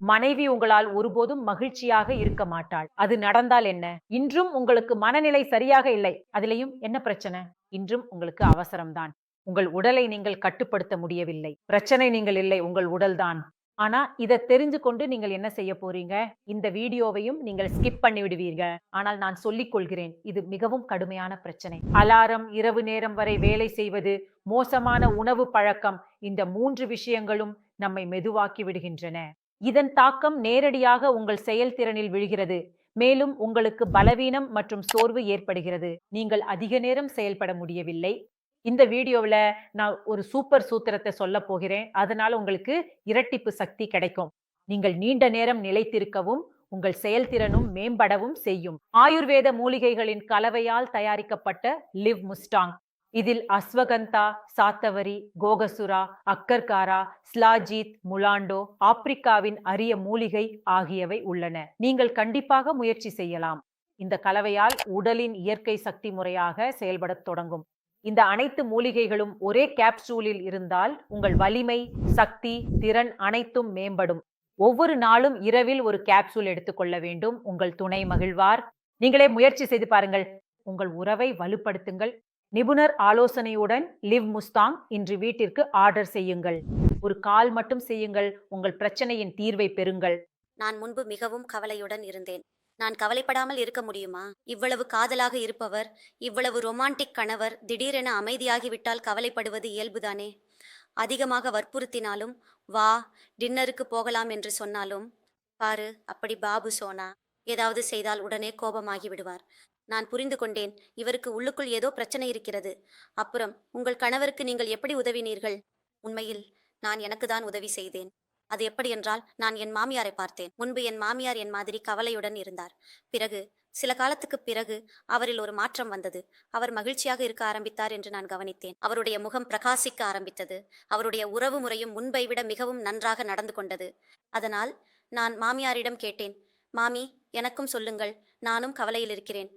மனைவி உங்களால் ஒருபோதும் மகிழ்ச்சியாக இருக்க மாட்டாள். அது நடந்தால் என்ன? இன்றும் உங்களுக்கு மனநிலை சரியாக இல்லை. அதிலயும் என்ன பிரச்சனை? இன்றும் உங்களுக்கு அவசரம் தான். உங்கள் உடலை நீங்கள் கட்டுப்படுத்த முடியவில்லை. பிரச்சனை நீங்கள் இல்லை, உங்கள் உடல்தான். ஆனா, இத தெரிஞ்சு கொண்டு நீங்கள் என்ன செய்ய போறீங்க? இந்த வீடியோவையும் நீங்கள் ஸ்கிப் பண்ணி விடுவீங்க. ஆனால் நான் சொல்லிக் கொள்கிறேன். இது மிகவும் கடுமையான பிரச்சனை. அலாரம், இரவு நேரம் வரை வேலை செய்வது, மோசமான உணவு பழக்கம், இந்த 3 விஷயங்களும் நம்மை மெதுவாக்கி விடுகின்றன. இதன் தாக்கம் நேரடியாக உங்கள் செயல்திறனில் விழுகிறது. மேலும் உங்களுக்கு பலவீனம் மற்றும் சோர்வு ஏற்படுகிறது. நீங்கள் அதிக நேரம் செயல்பட முடியவில்லை. இந்த வீடியோவுல நான் ஒரு சூப்பர் சூத்திரத்த சொல்லப் போகிறேன். அதனால உங்களுக்கு இரட்டிப்பு சக்தி கிடைக்கும். நீங்கள் நீண்ட நேரம் நிலைத்திருக்கவும், உங்கள் செயல்திறனும் மேம்படவும் செய்யும். ஆயுர்வேத மூலிகைகளின் கலவையால் தயாரிக்கப்பட்ட லிவ் முஸ்டாங். இதில் அஸ்வகந்தா, சாத்தவரி, கோகசுரா, அக்கர்காரா, ஸ்லாஜித், முலாண்டோ, ஆப்பிரிக்காவின் அரிய மூலிகை ஆகியவை உள்ளன. நீங்கள் கண்டிப்பாக முயற்சி செய்யலாம். இந்த கலவையால் உடலின் இயற்கை சக்தி முறையாக செயல்படத் தொடங்கும். இந்த அனைத்து மூலிகைகளும் ஒரே கேப்சூலில் இருந்தால் உங்கள் வலிமை, சக்தி, திறன் அனைத்தும் மேம்படும். ஒவ்வொரு நாளும் இரவில் ஒரு கேப்சூல் எடுத்துக்கொள்ள வேண்டும். உங்கள் துணை மகிழ்வார். நீங்களே முயற்சி செய்து பாருங்கள். உங்கள் உறவை வலுப்படுத்துங்கள். நிபுணர் ஆலோசனையுடன் லிவ் முஸ்தாங் இன்று வீட்டிற்கு ஆர்டர் செய்யுங்கள். ஒரு கால் மட்டும் செய்யுங்கள். உங்கள் பிரச்சனையின் தீர்வை பெறுங்கள். நான் முன்பு மிகவும் கவலையுடன் இருந்தேன். நான் கவலைப்படாமல் இருக்க முடியுமா? இவ்வளவு காதலாக இருப்பவர், இவ்வளவு ரொமான்டிக் கணவர் திடீரென அமைதியாகிவிட்டால் கவலைப்படுவது இயல்புதானே? அதிகமாக வற்புறுத்தினாலும், வா டின்னருக்கு போகலாம் என்று சொன்னாலும், பாரு அப்படி பாபு சோனா ஏதாவது செய்தால் உடனே கோபமாகி விடுவார். நான் புரிந்து கொண்டேன், இவருக்கு உள்ளுக்குள் ஏதோ பிரச்சனை இருக்கிறது. அப்புறம் உங்கள் கணவருக்கு நீங்கள் எப்படி உதவினீர்கள்? உண்மையில் நான் எனக்கு தான் உதவி செய்தேன். அது எப்படி என்றால், நான் என் மாமியாரை பார்த்தேன். முன்பு என் மாமியார் என் மாதிரி கவலையுடன் இருந்தார். பிறகு சில காலத்துக்கு பிறகு அவரில் ஒரு மாற்றம் வந்தது. அவர் மகிழ்ச்சியாக இருக்க ஆரம்பித்தார் என்று நான் கவனித்தேன். அவருடைய முகம் பிரகாசிக்க ஆரம்பித்தது. அவருடைய உறவு முறையும் முன்பை விட மிகவும் நன்றாக நடந்து கொண்டது. அதனால் நான் மாமியாரிடம் கேட்டேன், மாமி, எனக்கும் சொல்லுங்கள், நானும் கவலையில் இருக்கிறேன்.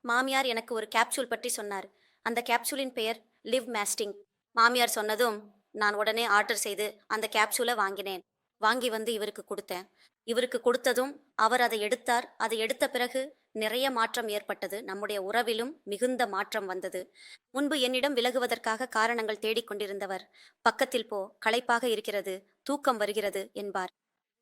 மாமியார் எனக்கு ஒரு கேப்சூல் பற்றி சொன்னார். அந்த கேப்சூலின் பெயர் லிவ் மேஸ்டிங். மாமியார் சொன்னதும் நான் உடனே ஆர்டர் செய்து அந்த கேப்சூலை வாங்கினேன். வாங்கி வந்து இவருக்கு கொடுத்தேன். இவருக்கு கொடுத்ததும் அவர் அதை எடுத்தார். அதை எடுத்த பிறகு நிறைய மாற்றம் ஏற்பட்டது. நம்முடைய உறவிலும் மிகுந்த மாற்றம் வந்தது. முன்பு என்னிடம் விலகுவதற்காக காரணங்கள் தேடிக்கொண்டிருந்தவர், பக்கத்தில் போ, களைப்பாக இருக்கிறது, தூக்கம் வருகிறது என்பார்.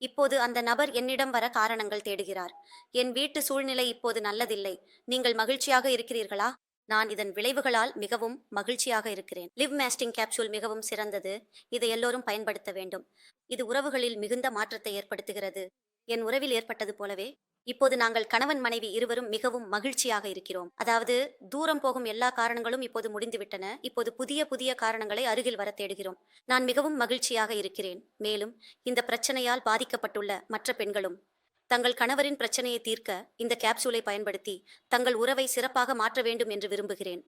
இப்போது அந்த நபர் என்னிடம் வர காரணங்கள் தேடுகிறார். என் வீட்டு சூழ்நிலை இப்போது நல்லதில்லை. நீங்கள் மகிழ்ச்சியாக இருக்கிறீர்களா? நான் இதன் விளைவுகளால் மிகவும் மகிழ்ச்சியாக இருக்கிறேன். லிவ் மேஸ்டிங் கேப்சூல் மிகவும் சிறந்தது. இதை எல்லோரும் பயன்படுத்த வேண்டும். இது உறவுகளில் மிகுந்த மாற்றத்தை ஏற்படுத்துகிறது. என் உறவில் ஏற்பட்டது போலவே இப்போது நாங்கள் கணவன் மனைவி இருவரும் மிகவும் மகிழ்ச்சியாக இருக்கிறோம். அதாவது தூரம் போகும் எல்லா காரணங்களும் இப்போது முடிந்துவிட்டன. இப்போது புதிய புதிய காரணங்களை அருகில் வர தேடுகிறோம். நான் மிகவும் மகிழ்ச்சியாக இருக்கிறேன். மேலும் இந்த பிரச்சனையால் பாதிக்கப்பட்டுள்ள மற்ற பெண்களும் தங்கள் கணவரின் பிரச்சனையை தீர்க்க இந்த கேப்சூலை பயன்படுத்தி தங்கள் உறவை சிறப்பாக மாற்ற வேண்டும் என்று விரும்புகிறேன்.